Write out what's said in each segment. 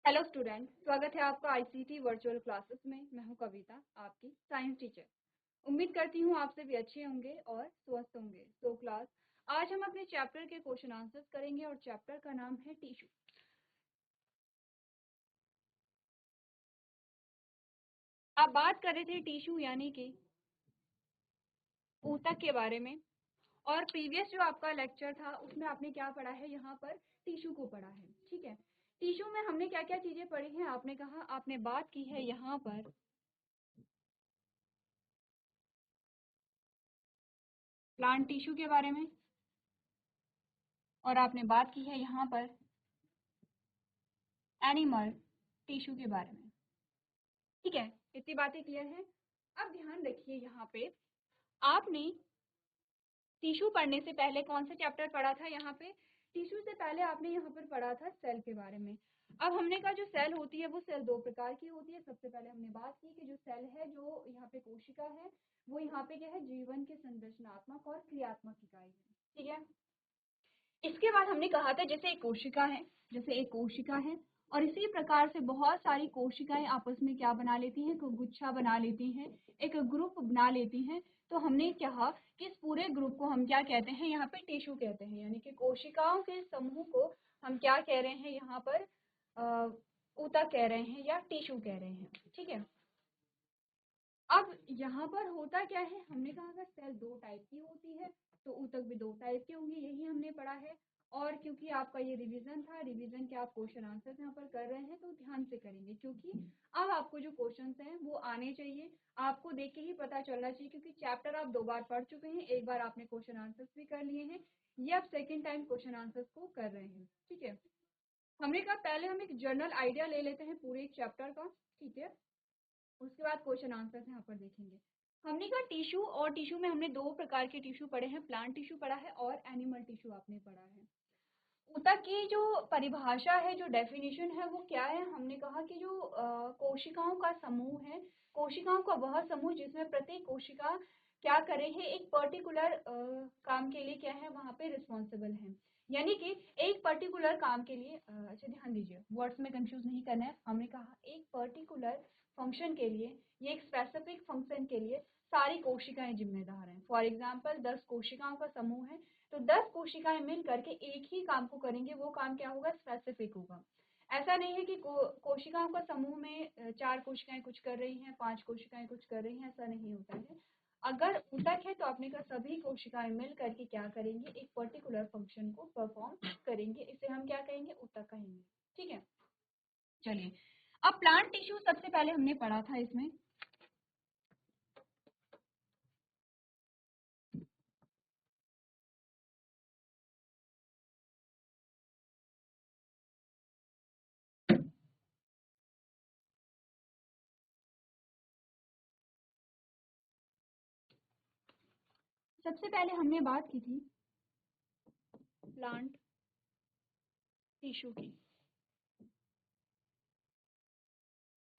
Hello student, स्वागत है आपका आईसीटी वर्चुअल क्लासेस में। मैं हूं कविता, आपकी साइंस टीचर। उम्मीद करती हूं आप सभी अच्छे होंगे और स्वस्थ होंगे। तो क्लास आज हम अपने चैप्टर के क्वेश्चन आंसर्स करेंगे और चैप्टर का नाम है टिश्यू। आप बात कर रहे थे टिश्यू यानी कि ऊतक के बारे में, और प्रीवियस जो आपका लेक्चर था उसमें आपने क्या पढ़ा है, यहाँ पर टिश्यू को पढ़ा है। ठीक है, टिश्यू में हमने क्या क्या चीजें पढ़ी हैं आपने कहा, आपने बात की है यहाँ पर प्लांट टिश्यू के बारे में, और आपने बात की है यहाँ पर एनिमल टिश्यू के बारे में। ठीक है, इतनी बातें क्लियर है। अब ध्यान रखिए, यहाँ पे आपने टिश्यू पढ़ने से पहले कौन सा चैप्टर पढ़ा था? यहाँ पे टिश्यू से पहले आपने यहाँ पर पढ़ा था सेल के बारे में। अब हमने कहा जो सेल होती है वो सेल दो प्रकार की होती है। सबसे पहले हमने बात की कि जो सेल है, जो यहाँ पे कोशिका है, वो यहाँ पे क्या है, जीवन के संरचनात्मक और क्रियात्मक इकाई है। ठीक है, इसके बाद हमने कहा था जैसे एक कोशिका है, जैसे एक कोशिका है और इसी प्रकार से बहुत सारी कोशिकाएं आपस में क्या बना लेती हैं, गुच्छा बना लेती हैं, एक ग्रुप बना लेती हैं। तो हमने कहा कि इस पूरे ग्रुप को हम क्या कहते हैं, यहाँ पे टिश्यू कहते हैं। यानी कि कोशिकाओं के समूह को हम क्या कह रहे हैं, यहाँ पर ऊतक कह रहे हैं या टिश्यू कह रहे हैं। ठीक है, अब यहाँ पर होता क्या है, हमने कहा अगर सेल दो टाइप की होती है तो ऊतक भी दो टाइप के होंगे, यही हमने पढ़ा है। और क्योंकि आपका ये रिवीजन था, रिवीजन के आप क्वेश्चन आंसर यहाँ पर कर रहे हैं तो ध्यान से करेंगे, क्योंकि अब आपको जो क्वेश्चंस हैं वो आने चाहिए, आपको देख के ही पता चलना चाहिए, क्योंकि चैप्टर आप दो बार पढ़ चुके हैं, एक बार आपने क्वेश्चन आंसर्स भी कर लिए हैं, ये आप सेकेंड टाइम क्वेश्चन आंसर्स को कर रहे हैं। ठीक है, हमने कहा पहले हम एक जनरल आइडिया ले लेते हैं पूरे चैप्टर का। ठीक है, उसके बाद क्वेश्चन आंसर यहाँ पर देखेंगे। हमने कहा टिश्यू, और टिश्यू में हमने दो प्रकार के टिश्यू पढ़े हैं, प्लांट टिश्यू पढ़ा है और एनिमल टिश्यू आपने पढ़ा है। ऊतक की जो परिभाषा है, जो डेफिनेशन है, वो क्या है? हमने कहा कि जो कोशिकाओं का समूह है, कोशिकाओं का वह समूह जिसमें प्रत्येक कोशिका क्या करे है, एक पर्टिकुलर काम के लिए क्या है, वहां पे रिस्पॉन्सिबल है। यानी कि एक पर्टिकुलर काम के लिए, अच्छा ध्यान दीजिए, वर्ड्स में कंफ्यूज नहीं करना है। हमने कहा एक पर्टिकुलर फंक्शन के लिए, ये एक स्पेसिफिक फंक्शन के लिए सारी कोशिकाएं जिम्मेदार हैं। फॉर एग्जाम्पल 10 कोशिकाओं का समूह है, तो 10 कोशिकाएं मिल करके एक ही काम को करेंगे, वो काम क्या होगा, स्पेसिफिक होगा। ऐसा नहीं है कि कोशिकाओं का समूह में 4 कोशिकाएं कुछ कर रही हैं, 5 कोशिकाएं कुछ कर रही हैं, ऐसा नहीं होता है। अगर ऊतक है तो आपने कहा सभी कोशिकाएं मिल करके क्या करेंगे, एक पर्टिकुलर फंक्शन को परफॉर्म करेंगे, इसे हम क्या कहेंगे, ऊतक कहेंगे। ठीक है, चलिए अब प्लांट टिश्यू सबसे पहले हमने पढ़ा था। इसमें सबसे पहले हमने बात की थी प्लांट टिश्यू की।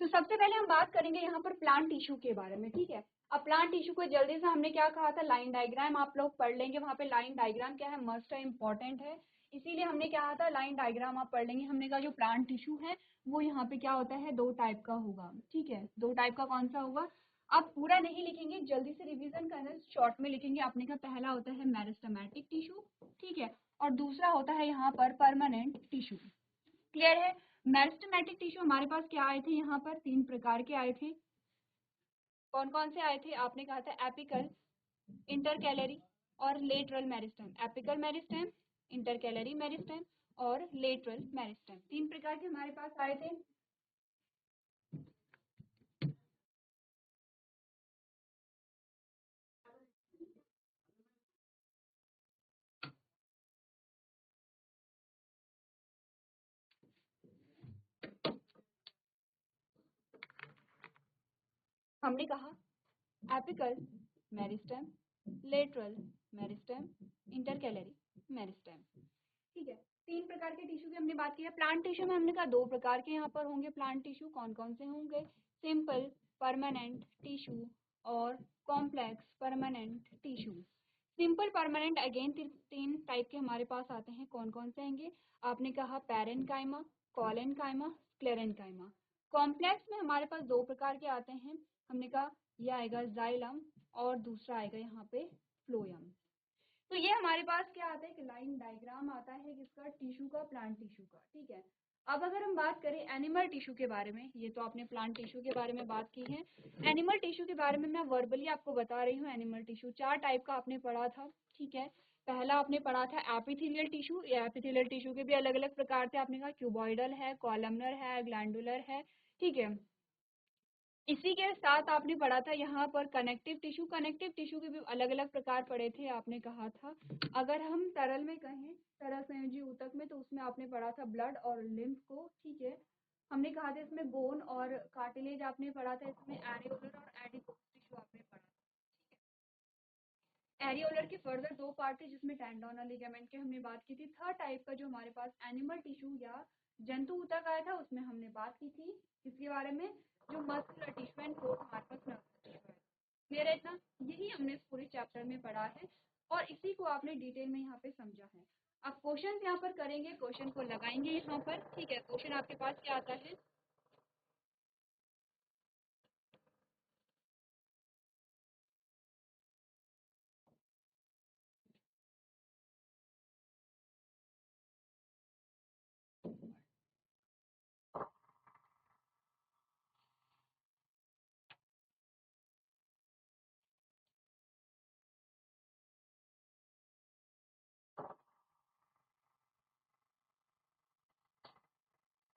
तो सबसे पहले हम बात करेंगे यहाँ पर प्लांट टिश्यू के बारे में। ठीक है, अब प्लांट टिश्यू को जल्दी से हमने क्या कहा था, लाइन डायग्राम आप लोग पढ़ लेंगे। वहां पे लाइन डायग्राम क्या है, मस्ट है, इंपॉर्टेंट है, इसीलिए हमने क्या कहा था, लाइन डायग्राम आप पढ़ लेंगे। हमने कहा जो प्लांट टिश्यू है वो यहाँ पे क्या होता है, दो टाइप का होगा। ठीक है, दो टाइप का कौन सा होगा, आप पूरा नहीं लिखेंगे, जल्दी से रिविजन करना, शॉर्ट में लिखेंगे। आपने कहा पहला होता है मेरिस्टेमेटिक टिश्यू, ठीक है, और दूसरा होता है यहाँ पर परमानेंट टिश्यू। क्लियर है? मेरिस्टेमेटिक टिश्यू हमारे पास क्या आए थे, यहाँ पर 3 प्रकार के आए थे। कौन कौन से आए थे? आपने कहा था एपिकल, इंटरकैलरी और lateral meristem. Apical meristem, intercalary meristem और लेटरल मेरिस्टेम, 3 प्रकार के हमारे पास आए थे। हमने कहा apical meristem, lateral meristem, intercalary meristem. ठीक है, 3 प्रकार के टिश्यू की हमने बात की है। प्लांट टिश्यू में हमने कहा 2 प्रकार के यहाँ पर होंगे प्लांट टिश्यू। कौन कौन से होंगे? सिंपल परमानेंट टिश्यू और complex permanent tissue. Simple permanent again तीन टाइप के हमारे पास आते हैं। कौन कौन से आएंगे? आपने कहा पैरेन्काइमा, कोलेनकाइमा, स्क्लेरेन्काइमा। कॉम्प्लेक्स में हमारे पास दो प्रकार के आते हैं। हमने कहा यह आएगा जाइलम और दूसरा आएगा यहाँ पे फ्लोयम। तो ये हमारे पास क्या आता है? एक लाइन डायग्राम आता है किसका? टिश्यू का, प्लांट टिश्यू का। ठीक है, अब अगर हम बात करें एनिमल टिश्यू के बारे में, ये तो आपने प्लांट टिश्यू के बारे में बात की है। एनिमल टिश्यू के बारे में मैं वर्बली आपको बता रही हूँ। एनिमल टिश्यू चार टाइप का आपने पढ़ा था। ठीक है, पहला आपने पढ़ा था एपिथेलियल टिश्यू। एपिथेलियल टिश्यू के भी अलग अलग प्रकार थे। आपने कहा क्यूबॉइडल है, कॉलमनर है, ग्लैंडुलर है। ठीक है, इसी के साथ आपने पढ़ा था यहाँ पर कनेक्टिव टिश्यू। कनेक्टिव टिश्यू के भी अलग अलग प्रकार पढ़े थे। आपने कहा था अगर हम तरल में कहें, तरल संयोजी ऊतक में, तो उसमें आपने पढ़ा था ब्लड और लिम्फ को। ठीक है, हमने कहा था इसमें बोन और कार्टिलेज आपने पढ़ा था। इसमें एरियोलर और एडिपोज टिश्यू आपने पढ़ा था। एरियोलर के फर्दर दो पार्ट थे जिसमें टेंडोन और लिगामेंट की हमने बात की थी। थर्ड टाइप का जो हमारे पास एनिमल टिश्यू या जंतु ऊतक आया था उसमें हमने बात की थी किसके बारे में? जो मस्कुलर टिश्यू एंड फोर्थ हमारे पास नर्वस टिश्यू है। क्लियर है इतना? यही हमने इस पूरे चैप्टर में पढ़ा है और इसी को आपने डिटेल में यहाँ पे समझा है। अब क्वेश्चन यहाँ पर करेंगे, क्वेश्चन को लगाएंगे यहाँ पर। ठीक है, क्वेश्चन आपके पास क्या आता है?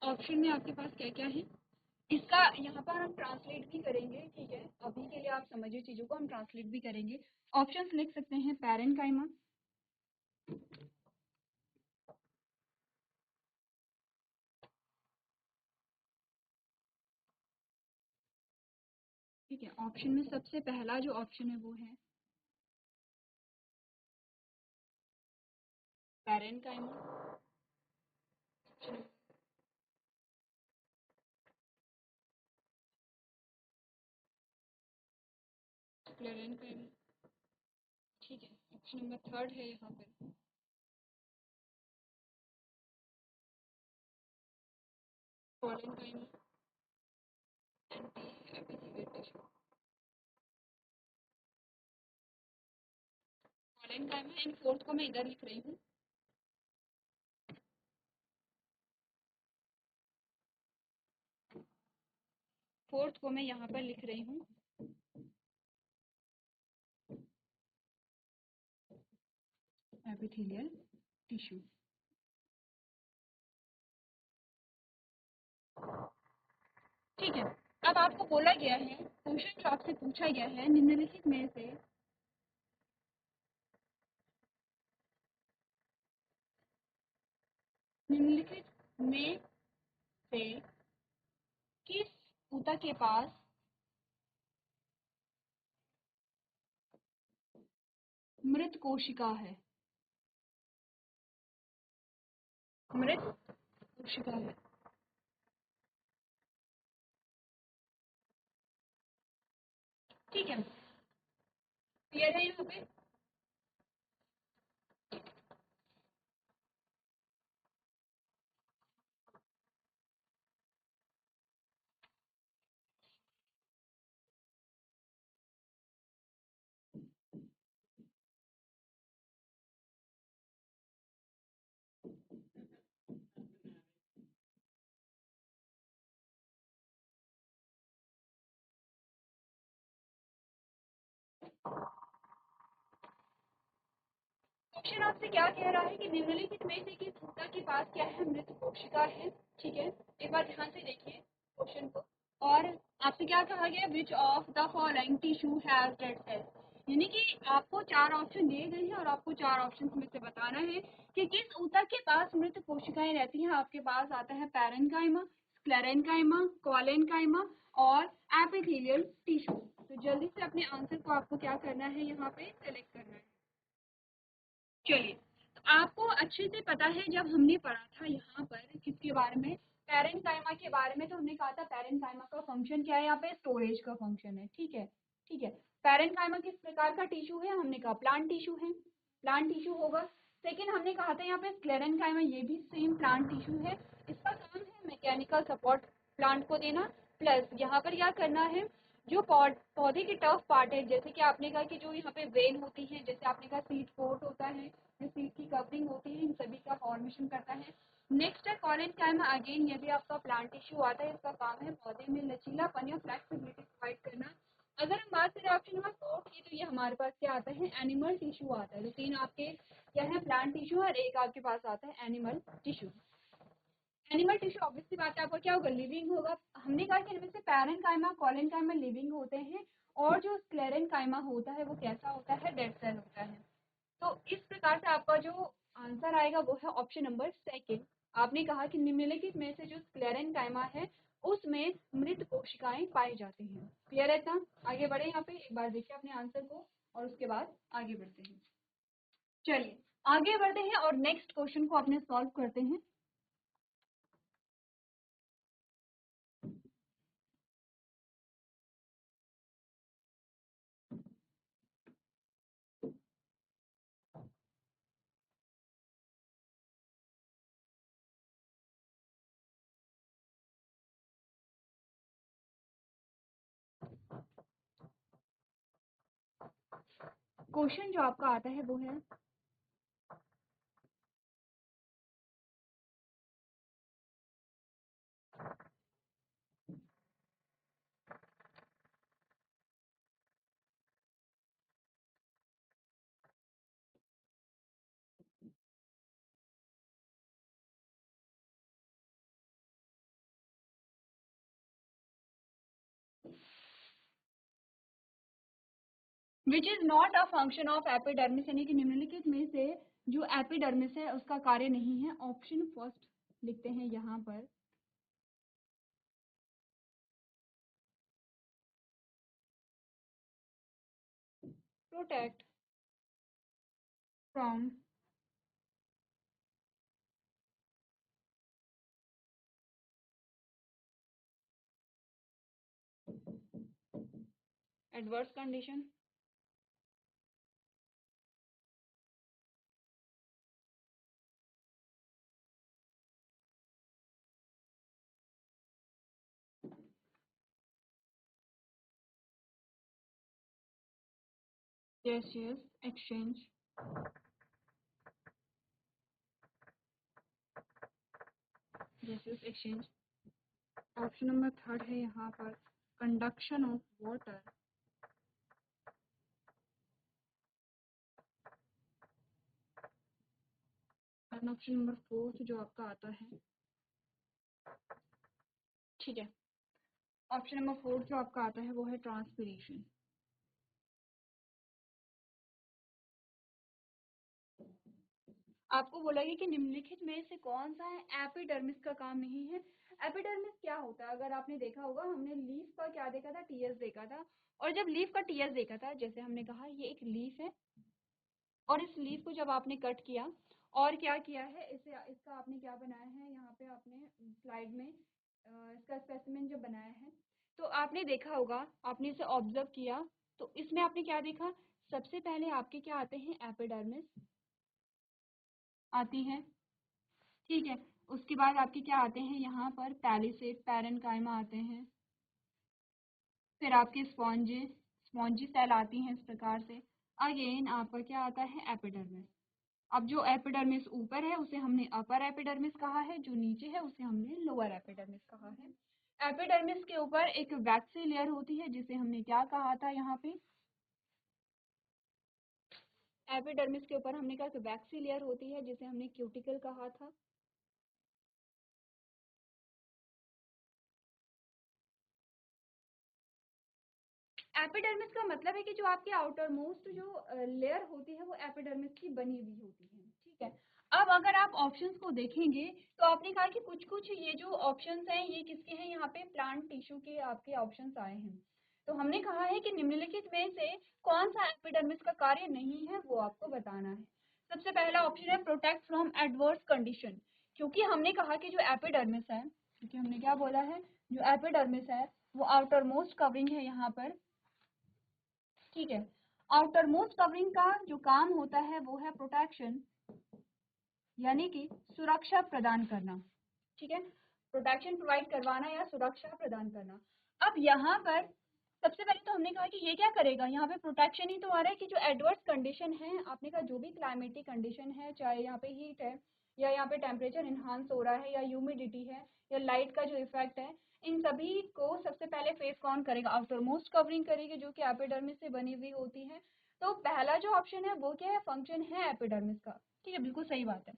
ऑप्शन में आपके पास क्या क्या है? इसका यहाँ पर हम ट्रांसलेट भी करेंगे। ठीक है, अभी के लिए आप समझिए चीजों को, हम ट्रांसलेट भी करेंगे। ऑप्शंस लिख सकते हैं पैरेन्काइमा, ठीक है, ऑप्शन में सबसे पहला जो ऑप्शन है वो है पैरेन्काइमा, स्क्लेरेन्काइमा। ठीक है, ऑप्शन नंबर थर्ड है यहाँ पर collenchyma anti epithelial tissue. Collenchyma and fourth को मैं इधर लिख रही हूँ। फोर्थ को मैं यहाँ पर लिख रही हूँ एपिथेलियल टिश्यू। ठीक है, अब आपको बोला गया है, क्वेश्चन जो आपसे पूछा गया है, निम्नलिखित में से निम्नलिखित में से किस ऊतक के पास मृत कोशिका है? मृत कोशिका है। ठीक है, क्लियर है यहाँ पे? क्वेश्चन आपसे क्या कह रहा है कि निम्नलिखित में से किस ऊतक के पास क्या है? मृत कोशिका है। ठीक है, एक बार ध्यान से देखिए क्वेश्चन को। और आपसे क्या कहा गया? Which of the following tissue has dead cells. यानी कि आपको चार ऑप्शन दिए गए हैं और आपको चार ऑप्शन में से बताना है कि किस ऊतक के पास मृत कोशिकाएं रहती हैं। आपके पास आता है पैरेन्काइमा, स्क्लेरेन्काइमा, कोलेन्काइमा और एपिथेलियल टिश्यू। तो जल्दी से अपने आंसर को आपको क्या करना है? यहाँ पे सेलेक्ट करना है। चलिए, तो आपको अच्छे से पता है, जब हमने पढ़ा था यहाँ पर किसके बारे में? पैरेन्काइमा के बारे में। तो हमने कहा था पैरेन्काइमा का फंक्शन क्या है? यहाँ पे स्टोरेज का फंक्शन है। ठीक है, ठीक है, पैरेन्काइमा किस प्रकार का टिश्यू है? हमने कहा प्लांट टिश्यू है, प्लांट टिश्यू होगा। सेकेंड हमने कहा था यहाँ पे स्क्लेरेन्काइमा, ये भी सेम प्लांट टिश्यू है। इसका काम है मैकेनिकल सपोर्ट प्लांट को देना, प्लस यहाँ पर क्या करना है, जो पौधे के टफ पार्ट है, जैसे कि आपने कहा कि जो यहाँ पे वेन होती है, जैसे आपने कहा सीड कोट होता है, जो सीड की कवरिंग होती है, इन सभी का फॉर्मेशन करता है। नेक्स्ट है कॉलेनकाइमा, अगेन ये भी आपका प्लांट टिश्यू आता है। इसका काम है पौधे में लचीलापन या फ्लेक्सिबिलिटी प्रोवाइड करना। अगर हम बात करें ऑप्शन नंबर 4 की, तो ये हमारे पास क्या आता है, एनिमल टिश्यू आता है। तो तीन आपके क्या है, प्लांट टिश्यू, और एक आपके पास आता है animal tissue. Animal tissue obviously बात है आपका क्या होगा, लिविंग होगा। हमने कहा कि इनमें से पैरेन्काइमा कॉलेनकाइमा लिविंग होते हैं, और जो स्क्लेरेन्काइमा होता है वो कैसा होता है, डेड सेल होता है। तो इस प्रकार से आपका जो आंसर आएगा वो है ऑप्शन नंबर सेकेंड। आपने कहा कि निम्नलिखित में से जो स्क्लेरेन्काइमा है उसमें मृत कोशिकाएं पाई जाती हैं। क्लियर है इतना? आगे बढ़े, यहाँ पे एक बार देखिए अपने आंसर को और उसके बाद आगे बढ़ते हैं। चलिए आगे बढ़ते हैं और नेक्स्ट क्वेश्चन को अपने सॉल्व करते हैं। क्वेश्चन जो आपका आता है वो है, which is not a function of epidermis, यानी कि निम्नलिखित में से जो एपिडर्मिस है उसका कार्य नहीं है। ऑप्शन फर्स्ट लिखते हैं यहाँ पर, protect from adverse condition. gaseous exchange, gaseous exchange। Option number third है यहाँ पर conduction of water, and option number fourth जो आपका आता है, ठीक है, ऑप्शन नंबर फोर्थ जो आपका आता है वो है ट्रांसपिरेशन। आपको बोला गया कि निम्नलिखित में से कौन सा है, एपिडर्मिस का काम नहीं है। एपिडर्मिस क्या होता है, अगर आपने देखा होगा, हमने लीफ का क्या देखा था, टीएस देखा था। और जब लीफ का टीएस देखा था, जैसे हमने कहा ये एक लीफ है, और इस लीफ को जब आपने कट किया और क्या किया है, इसे इसका आपने क्या बनाया है, यहाँ पे आपने स्लाइड में इसका स्पेसिमेन जब बनाया है, तो आपने देखा होगा, आपने इसे ऑब्जर्व किया, तो इसमें आपने क्या देखा, सबसे पहले आपके क्या आते हैं, एपिडर्मिस आती है, ठीक है। उसके बाद आपके क्या आते हैं, यहाँ पर पैलिसेड पैरेन्काइमा आते हैं, फिर आपके स्पॉन्जी सेल आती हैं इस प्रकार से। अगेन आपका क्या आता है, एपिडर्मिस। अब जो एपिडर्मिस ऊपर है उसे हमने अपर एपिडर्मिस कहा है, जो नीचे है उसे हमने लोअर एपिडर्मिस कहा है। एपिडर्मिस के ऊपर एक वैक्सी लेयर होती है जिसे हमने क्या कहा था, यहाँ पे एपिडर्मिस के ऊपर हमने कहा कि वैक्सी लेयर होती है जिसे हमने क्यूटिकल कहा था। एपिडर्मिस का मतलब है कि जो आपकी आउटर मोस्ट जो लेयर होती है वो एपिडर्मिस की बनी हुई होती है, ठीक है। अब अगर आप ऑप्शंस को देखेंगे तो आपने कहा कि कुछ कुछ ये जो ऑप्शंस हैं ये किसके हैं, यहाँ पे प्लांट टिश्यू के आपके ऑप्शंस आए हैं। तो हमने कहा है कि निम्नलिखित में से कौन सा एपिडर्मिस का कार्य नहीं है वो आपको बताना है। सबसे पहला ऑप्शन है प्रोटेक्ट फ्रॉम एडवर्स कंडीशन, क्योंकि हमने कहा कि जो एपिडर्मिस है, क्योंकि हमने क्या बोला है, जो एपिडर्मिस है वो आउटर मोस्ट कवरिंग है यहाँ पर ठीक है। आउटर मोस्ट कवरिंग का जो काम होता है वो है प्रोटेक्शन, यानी कि सुरक्षा प्रदान करना। ठीक है, प्रोटेक्शन प्रोवाइड करवाना या सुरक्षा प्रदान करना। अब यहाँ पर सबसे पहले तो हमने कहा कि ये क्या करेगा, यहाँ पे प्रोटेक्शन ही तो आ रहा है कि जो एडवर्स कंडीशन है, आपने कहा जो भी क्लाइमेटिक कंडीशन है, चाहे यहाँ पे हीट है या यहाँ पे टेम्परेचर इन्हांस हो रहा है या ह्यूमिडिटी है या लाइट का जो इफेक्ट है, इन सभी को सबसे पहले फेस कौन करेगा, आउटर मोस्ट कवरिंग करेगी, जो कि एपिडर्मिस से बनी हुई होती है। तो पहला जो ऑप्शन है वो क्या है, फंक्शन है एपिडर्मिस का। ठीक है, बिल्कुल सही बात है।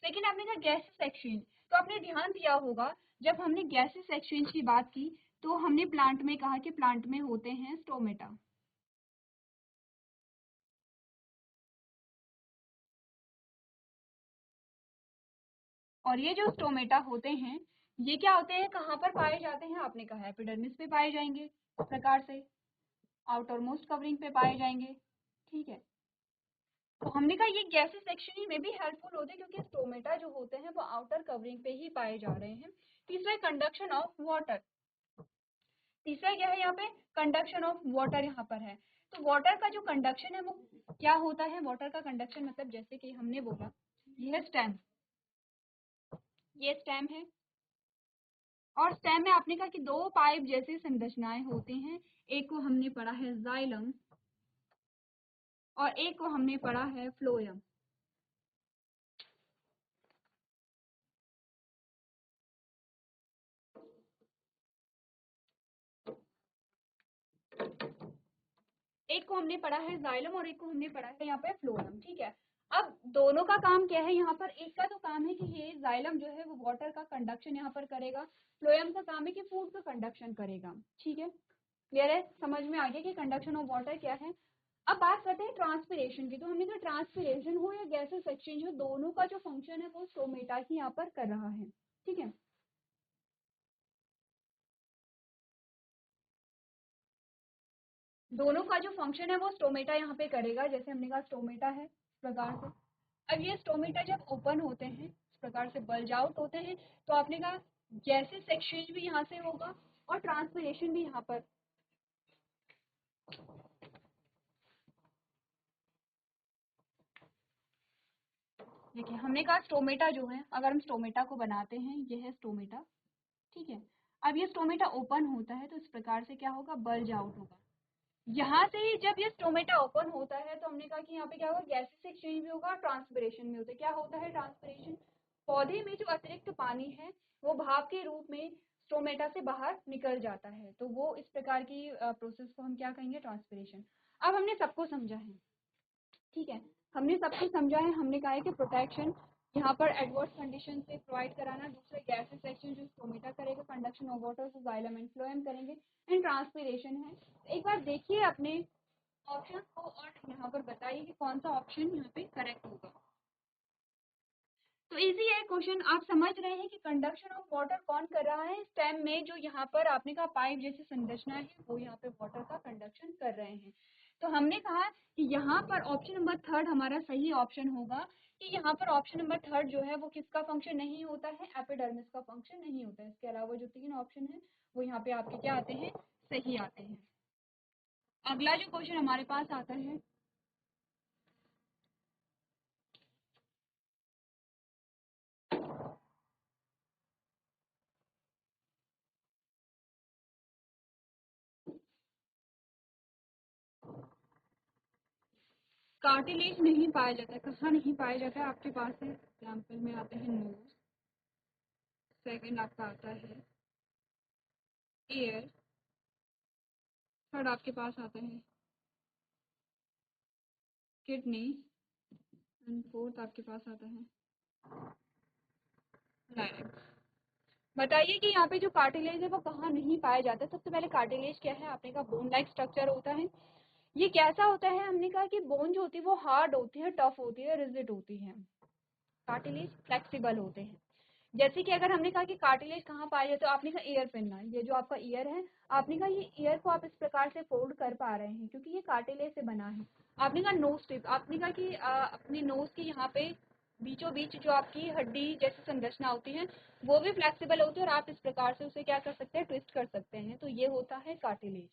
लेकिन आपने कहा गैसेस एक्सचेंज, तो आपने ध्यान दिया होगा जब हमने गैसेस एक्सचेंज की बात की तो हमने प्लांट में कहा कि प्लांट में होते हैं स्टोमेटा, और ये जो स्टोमेटा होते हैं ये क्या होते हैं, कहाँ पर पाए जाते हैं, आपने कहा एपिडर्मिस पे पाए जाएंगे, इस प्रकार से आउटर मोस्ट कवरिंग पे पाए जाएंगे। ठीक है, तो हमने कहा ये गैसेस सेक्शन में भी हेल्पफुल होते हैं क्योंकि स्टोमेटा जो होते हैं वो आउटर कवरिंग पे ही पाए जा रहे हैं। तीसरा कंडक्शन ऑफ वाटर, तीसरा क्या है यहाँ पे, कंडक्शन ऑफ वाटर यहाँ पर है। तो वाटर का जो कंडक्शन है वो क्या होता है, वाटर का कंडक्शन मतलब जैसे कि हमने बोला ये स्टेम, ये स्टेम है, और स्टेम में आपने कहा कि दो पाइप जैसी संरचनाएं होती हैं, एक को हमने पढ़ा है जाइलम और एक को हमने पढ़ा है फ्लोएम। एक को हमने पढ़ा है जाइलम और एक को हमने पढ़ा है यहाँ पे फ्लोएम। ठीक है, अब दोनों का काम क्या है, यहाँ पर एक का तो काम है कि ये जाइलम जो है वो वाटर का कंडक्शन यहाँ पर करेगा, फ्लोएम का काम है कि फूड का कंडक्शन करेगा। ठीक है, क्लियर है, समझ में आ गया कि कंडक्शन ऑफ वाटर क्या है। अब बात करते हैं ट्रांसपिरेशन की। तो हमने कहा ट्रांसपिरेशन हो या गैसेस एक्सचेंज हो, दोनों का जो फंक्शन है वो स्टोमेटा ही यहाँ पर कर रहा है। ठीक है, दोनों का जो फंक्शन है वो स्टोमेटा यहाँ पे करेगा, जैसे हमने कहा स्टोमेटा है इस प्रकार से। अब ये स्टोमेटा जब ओपन होते हैं इस प्रकार से बल्ज आउट होते हैं, तो आपने कहा गैसेस एक्सचेंज भी यहाँ से होगा और ट्रांसपिरेशन भी यहाँ पर। देखिए हमने कहा स्टोमेटा जो है, अगर हम स्टोमेटा को बनाते हैं, ये है स्टोमेटा। ठीक है, अब ये स्टोमेटा ओपन होता है तो इस प्रकार से क्या होगा, बल्ज आउट होगा। यहाँ से ही जब ये स्टोमेटा ओपन होता है तो हमने कहा कि यहाँ पे क्या होगा, गैसेस एक्सचेंज भी होगा, ट्रांसपिरेशन भी होता है। क्या होता है ट्रांसपिरेशन, पौधे में जो अतिरिक्त पानी है वो भाप के रूप में स्टोमेटा से बाहर निकल जाता है, तो वो इस प्रकार की प्रोसेस को हम क्या कहेंगे, ट्रांसपिरेशन। अब हमने सबको समझा है। ठीक है, हमने सब कुछ समझा है। हमने कहा है कि प्रोटेक्शन यहाँ पर एडवर्स कंडीशन से प्रोवाइड कराना, दूसरे गैसेस सेक्शन जो स्टोमेटा करेगा, कंडक्शन ऑफ वाटर से जाइलम एंड फ्लोएम करेंगे, एंड ट्रांसपिरेशन है। एक बार देखिए अपने ऑप्शन को और यहाँ पर बताइए कि कौन सा ऑप्शन यहाँ पे करेक्ट होगा। तो इजी है क्वेश्चन, आप समझ रहे हैं कि कंडक्शन ऑफ वाटर कौन कर रहा है, स्टेम में जो यहाँ पर आपने कहा पाइप जैसी संरचना है वो यहाँ पे वाटर का कंडक्शन कर रहे हैं। तो हमने कहा कि यहाँ पर ऑप्शन नंबर थर्ड हमारा सही ऑप्शन होगा, कि यहाँ पर ऑप्शन नंबर थर्ड जो है वो किसका फंक्शन नहीं होता है, एपिडर्मिस का फंक्शन नहीं होता है। इसके अलावा जो तीन ऑप्शन है वो यहाँ पे आपके क्या आते हैं, सही आते हैं। अगला जो क्वेश्चन हमारे पास आता है, कार्टिलेज नहीं पाया जाता है, कहाँ नहीं पाया जाता है, आपके पास है एग्जाम्पल में आते हैं नोज, सेकंड आपका आता है एयर, थर्ड आपके पास आता है किडनी, एंड फोर्थ आपके पास आता है लाइम्स। बताइए कि यहाँ पे जो कार्टिलेज है वो कहाँ नहीं पाया जाता है। सबसे पहले कार्टिलेज क्या है, आपने कहा बोन लाइक स्ट्रक्चर होता है। ये कैसा होता है, हमने कहा कि बोन जो होती है वो हार्ड होती है, टफ होती है, रिजिड होती है। कार्टिलेज फ्लेक्सिबल होते हैं। जैसे कि अगर हमने कहा कि कार्टिलेज कहाँ पाया जाए, तो आपने कहा ईयर पिन, ये जो आपका ईयर है, आपने कहा ये ईयर को आप इस प्रकार से फोल्ड कर पा रहे हैं क्योंकि ये कार्टिलेज से बना है। आपने कहा नोज टिप, आपने कहा कि अपनी नोज की यहाँ पे बीचों बीच जो आपकी हड्डी जैसी संरचना होती है वो भी फ्लेक्सिबल होती है और आप इस प्रकार से उसे क्या कर सकते हैं, ट्विस्ट कर सकते हैं, तो ये होता है कार्टिलेज।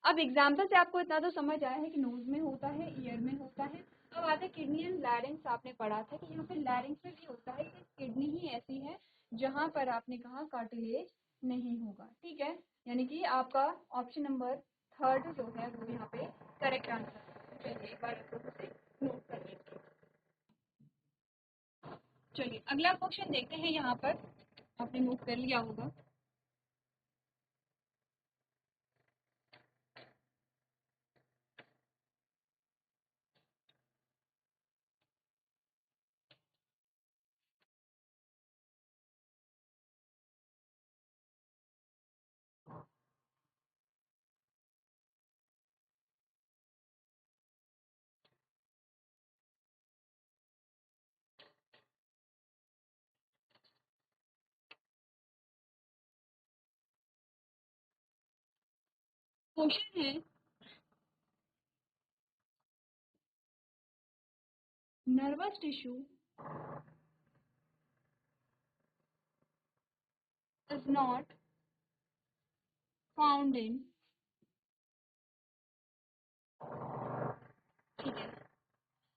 अब एग्जाम्पल से आपको इतना तो समझ आया है कि नोज में होता है, ईयर में होता है। अब आते हैं किडनी एंड लैरिंग्स। आपने पढ़ा था कि यहाँ पे लैरिंग्स में भी होता है, सिर्फ किडनी ही ऐसी है जहाँ पर आपने कहा कार्टिलेज नहीं होगा। ठीक है, यानी कि आपका ऑप्शन नंबर थर्ड जो है वो यहाँ पे करेक्ट आंसर है। चलिए एक बार आप लोग उसे नोट कर लीजिए। चलिए अगला क्वेश्चन देखते हैं। यहाँ पर आपने नोट कर लिया होगा। क्वेश्चन है nervous tissue is not found in. ठीक है,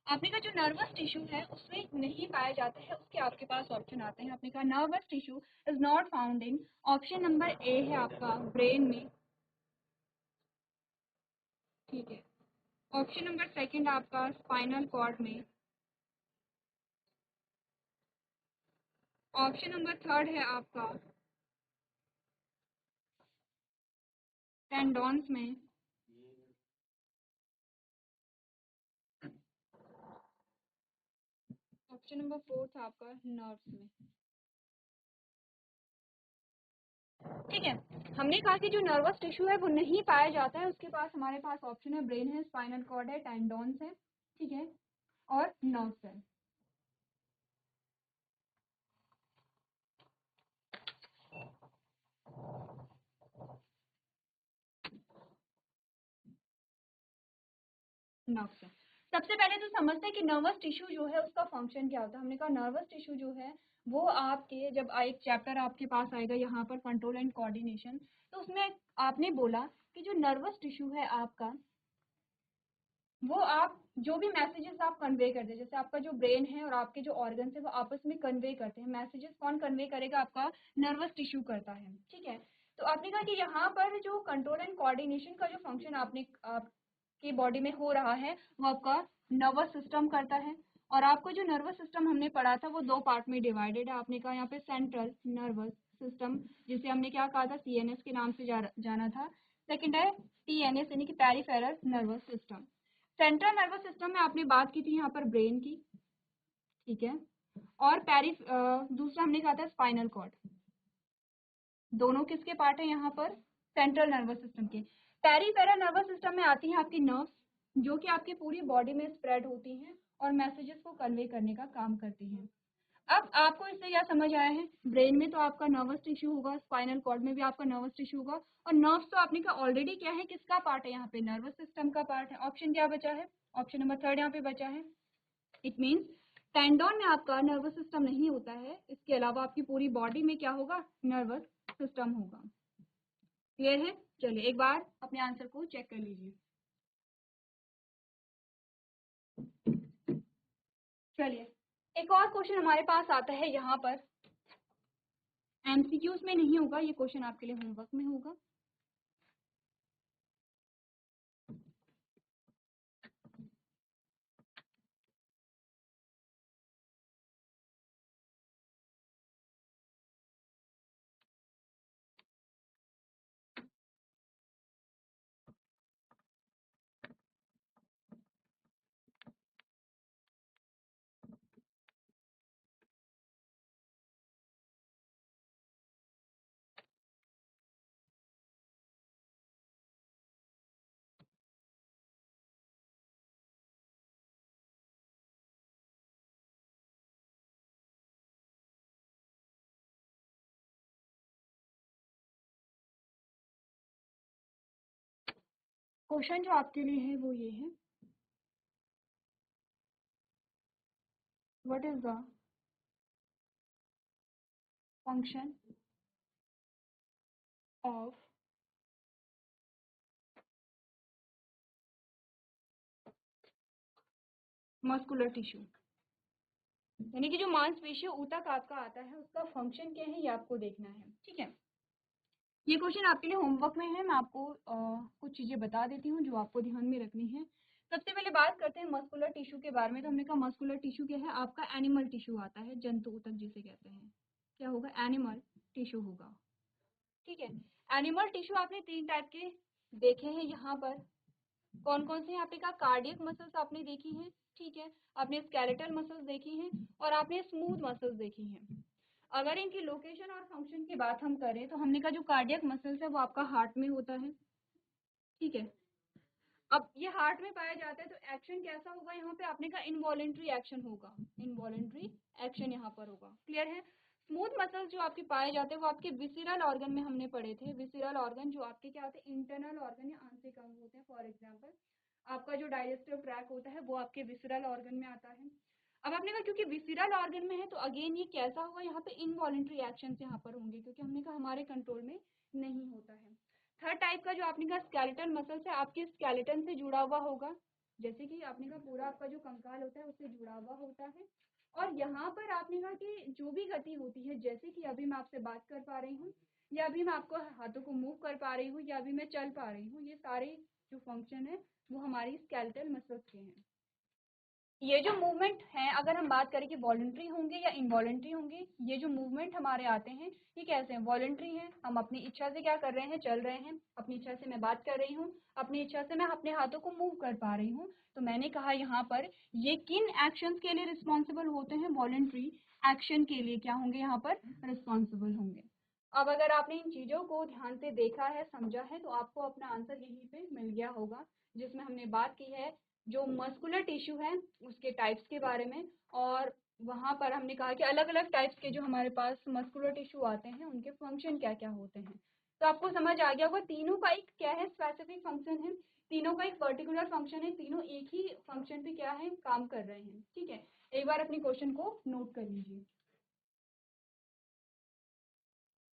आपने कहा जो नर्वस टिश्यू है उसमें नहीं पाया जाता है, उसके आपके पास ऑप्शन आते हैं। आपने कहा nervous tissue is not found in, option number A है आपका ब्रेन में। ठीक है, ऑप्शन नंबर सेकंड आपका स्पाइनल कॉर्ड में। ऑप्शन नंबर थर्ड है आपका टेंडॉन्स में। ऑप्शन नंबर फोर्थ आपका नर्व्स में। ठीक है, हमने कहा कि जो नर्वस टिश्यू है वो नहीं पाया जाता है, उसके पास हमारे पास ऑप्शन है ब्रेन है, स्पाइनल कॉर्ड है, टेंडॉन्स है, ठीक है, और नर्व्स है। नर्व्स है। सबसे पहले तो समझते हैं कि नर्वस टिश्यू जो है उसका फंक्शन क्या होता है। हमने कहा नर्वस टिश्यू जो है वो आपके जब एक चैप्टर आपके पास आएगा यहाँ पर कंट्रोल एंड कोऑर्डिनेशन, तो उसमें आपने बोला कि जो नर्वस टिश्यू है आपका वो आप जो भी मैसेजेस आप कन्वे करते हैं, जैसे आपका जो ब्रेन है और आपके जो ऑर्गन्स है वो आपस में कन्वे करते हैं मैसेजेस। कौन कन्वे करेगा? आपका नर्वस टिश्यू करता है। ठीक है, तो आपने कहा कि यहाँ पर जो कंट्रोल एंड कोऑर्डिनेशन का जो फंक्शन आपने आपकी बॉडी में हो रहा है वो आपका नर्वस सिस्टम करता है। और आपको जो नर्वस सिस्टम हमने पढ़ा था वो दो पार्ट में डिवाइडेड है। आपने कहा यहाँ पे सेंट्रल नर्वस सिस्टम, जिसे हमने क्या कहा था, सीएनएस के नाम से जाना था। सेकंड है पीएनएस यानी कि peripheral nervous system. Central nervous system में आपने बात की थी यहाँ पर ब्रेन की, ठीक है, और दूसरा हमने कहा था स्पाइनल कॉर्ड। दोनों किसके पार्ट है यहाँ पर? सेंट्रल नर्वस सिस्टम के। पेरिफेरल नर्वस सिस्टम में आती हैं आपकी नर्व्स, जो कि आपकी पूरी बॉडी में स्प्रेड होती हैं और मैसेजेस को कन्वे करने का काम करती हैं। अब आपको इससे क्या समझ आया है? ब्रेन में तो आपका नर्वस टिश्यू होगा, स्पाइनल कॉर्ड में भी आपका नर्वस टिश्यू होगा, और नर्व्स तो आपने कहा ऑलरेडी क्या है, किसका पार्ट है यहाँ पे? नर्वस सिस्टम का पार्ट है। ऑप्शन क्या बचा है? ऑप्शन नंबर थर्ड यहाँ पे बचा है। इट मीन्स टेंडोन में आपका नर्वस सिस्टम नहीं होता है, इसके अलावा आपकी पूरी बॉडी में क्या होगा? नर्वस सिस्टम होगा। क्लियर है? चलिए एक बार अपने आंसर को चेक कर लीजिए। चलिए एक और क्वेश्चन हमारे पास आता है यहाँ पर, एमसीक्यूज में नहीं होगा ये क्वेश्चन, आपके लिए होमवर्क में होगा। क्वेश्चन जो आपके लिए है वो ये है, what is the function of muscular tissue यानी कि जो मांसपेशी ऊतक आपका आता है उसका फंक्शन क्या है ये आपको देखना है, ठीक है। ये क्वेश्चन आपके लिए होमवर्क में है, मैं आपको कुछ चीजें बता देती हूँ जो आपको ध्यान में रखनी है। सबसे पहले बात करते हैं मस्कुलर टिश्यू के बारे में। तो हमने कहा मस्कुलर टिश्यू क्या है, आपका एनिमल टिश्यू आता है, जंतु ऊतक जिसे कहते हैं। क्या होगा, एनिमल टिश्यू होगा, ठीक है। एनिमल टिश्यू आपने 3 टाइप के देखे हैं यहाँ पर। कौन कौन से, आपने कहा कार्डियक मसल्स आपने देखी हैं, ठीक है, आपने स्केलेटल मसल्स देखी हैं और आपने स्मूथ मसल्स देखी हैं। अगर इनकी लोकेशन और फंक्शन की बात हम करें तो हमने कहा जो कार्डियक मसल्स है वो आपका हार्ट में होता है, ठीक है। अब ये हार्ट में पाया जाता है तो एक्शन कैसा होगा यहाँ पे, आपने कहा इनवॉलेंट्री एक्शन होगा, इनवॉलेंट्री एक्शन यहाँ पर होगा, क्लियर है। स्मूथ मसल्स जो आपके पाए जाते हैं वो आपके विसिरल ऑर्गन में हमने पढ़े थे। विसिरल ऑर्गन जो आपके क्या होते हैं, इंटरनल ऑर्गन या आंतरिक अंग होते हैं। फॉर एग्जाम्पल आपका जो डाइजेस्टिव ट्रैक होता है वो आपके विसिरल ऑर्गन में आता है। अब आपने कहा क्योंकि विसिरल ऑर्गन में है तो अगेन ये कैसा होगा, यहाँ पे इनवॉलेंट्री एक्शन यहाँ पर होंगे, क्योंकि हमने कहा हमारे कंट्रोल में नहीं होता है। थर्ड टाइप का जो आपने कहा स्केलेटल मसल्स है, आपके स्केलेटन से जुड़ा हुआ होगा, जैसे कि आपने कहा पूरा आपका जो कंकाल होता है उससे जुड़ा हुआ होता है। और यहाँ पर आपने कहा कि जो भी गति होती है, जैसे कि अभी मैं आपसे बात कर पा रही हूँ या अभी मैं आपको हाथों को मूव कर पा रही हूँ या अभी मैं चल पा रही हूँ, ये सारे जो फंक्शन है वो हमारी स्केलेटल मसल्स के हैं। ये जो मूवमेंट है, अगर हम बात करें कि वॉलंटरी होंगे या इनवॉलंटरी होंगे, ये जो मूवमेंट हमारे आते हैं ये कैसे हैं, वॉलंटरी हैं। हम अपनी इच्छा से क्या कर रहे हैं, चल रहे हैं, अपनी इच्छा से मैं बात कर रही हूँ, अपनी इच्छा से मैं अपने हाथों को मूव कर पा रही हूँ। तो मैंने कहा यहाँ पर ये किन एक्शंस के लिए रिस्पॉन्सिबल होते हैं, वॉलंटरी एक्शन के लिए क्या होंगे यहाँ पर रिस्पॉन्सिबल होंगे। अब अगर आपने इन चीजों को ध्यान से देखा है, समझा है, तो आपको अपना आंसर यहीं पे मिल गया होगा, जिसमें हमने बात की है जो मस्कुलर टिश्यू है उसके टाइप्स के बारे में। और वहां पर हमने कहा कि अलग अलग टाइप्स के जो हमारे पास मस्कुलर टिश्यू आते हैं उनके फंक्शन क्या क्या होते हैं। तो आपको समझ आ गया होगा तीनों का एक क्या है, स्पेसिफिक फंक्शन है, तीनों का एक पर्टिकुलर फंक्शन है, तीनों एक ही फंक्शन पे क्या है, काम कर रहे हैं, ठीक है। एक बार अपनी क्वेश्चन को नोट कर लीजिए।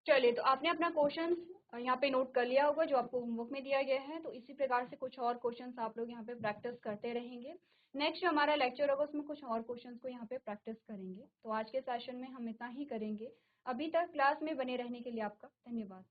चलिए, तो आपने अपना क्वेश्चन यहाँ पे नोट कर लिया होगा जो आपको होमवर्क में दिया गया है। तो इसी प्रकार से कुछ और क्वेश्चंस आप लोग यहाँ पे प्रैक्टिस करते रहेंगे। नेक्स्ट जो हमारा लेक्चर होगा उसमें कुछ और क्वेश्चंस को यहाँ पे प्रैक्टिस करेंगे। तो आज के सेशन में हम इतना ही करेंगे। अभी तक क्लास में बने रहने के लिए आपका धन्यवाद।